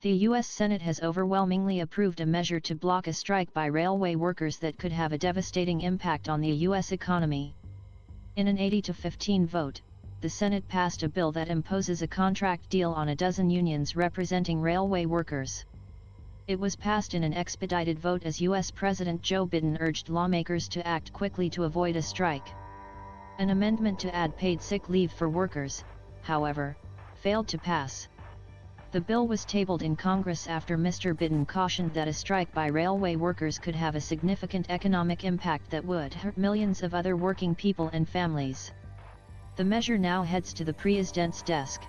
The U.S. Senate has overwhelmingly approved a measure to block a strike by railway workers that could have a devastating impact on the U.S. economy. In an 80-15 vote, the Senate passed a bill that imposes a contract deal on a dozen unions representing railway workers. It was passed in an expedited vote as U.S. President Joe Biden urged lawmakers to act quickly to avoid a strike. An amendment to add paid sick leave for workers, however, failed to pass. The bill was tabled in Congress after Mr. Biden cautioned that a strike by railway workers could have a significant economic impact that would hurt millions of other working people and families. The measure now heads to the president's desk.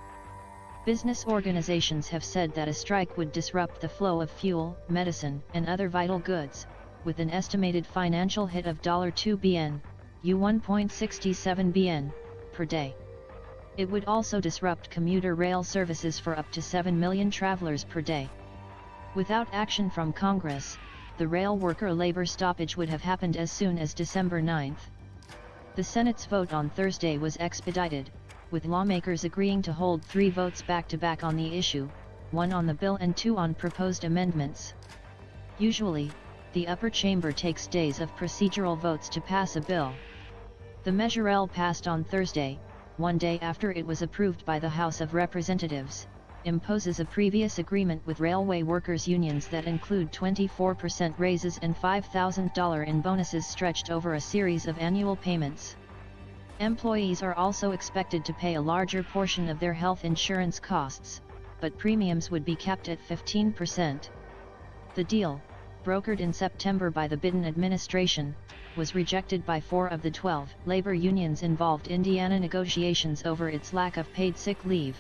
Business organizations have said that a strike would disrupt the flow of fuel, medicine, and other vital goods, with an estimated financial hit of $2 bn, $1.67 bn, per day. It would also disrupt commuter rail services for up to 7 million travelers per day. Without action from Congress, the rail worker labor stoppage would have happened as soon as December 9. The Senate's vote on Thursday was expedited, with lawmakers agreeing to hold 3 votes back-to-back on the issue, 1 on the bill and 2 on proposed amendments. Usually, the upper chamber takes days of procedural votes to pass a bill. The measure passed on Thursday, 1 day after it was approved by the House of Representatives, imposes a previous agreement with railway workers' unions that include 24% raises and $5,000 in bonuses stretched over a series of annual payments. Employees are also expected to pay a larger portion of their health insurance costs, but premiums would be capped at 15%. The deal, brokered in September by the Biden administration, was rejected by 4 of the 12 labor unions involved in Indiana negotiations over its lack of paid sick leave.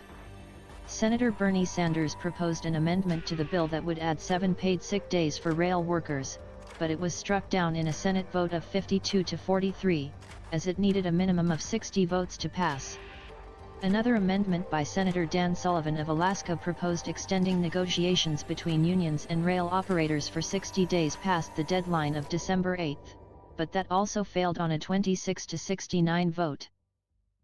Senator Bernie Sanders proposed an amendment to the bill that would add 7 paid sick days for rail workers, but it was struck down in a Senate vote of 52-43, as it needed a minimum of 60 votes to pass. Another amendment by Senator Dan Sullivan of Alaska proposed extending negotiations between unions and rail operators for 60 days past the deadline of December 8, but that also failed on a 26-69 vote.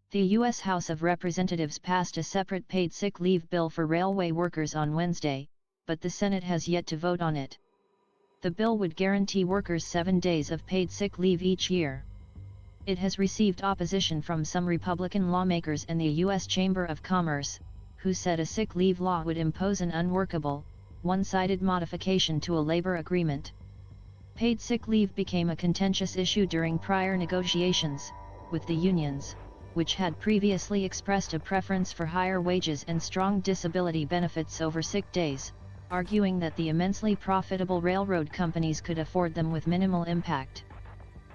The U.S. House of Representatives passed a separate paid sick leave bill for railway workers on Wednesday, but the Senate has yet to vote on it. The bill would guarantee workers 7 days of paid sick leave each year. It has received opposition from some Republican lawmakers and the U.S. Chamber of Commerce, who said a sick leave law would impose an unworkable, one-sided modification to a labor agreement. Paid sick leave became a contentious issue during prior negotiations, with the unions, which had previously expressed a preference for higher wages and strong disability benefits over sick days, arguing that the immensely profitable railroad companies could afford them with minimal impact.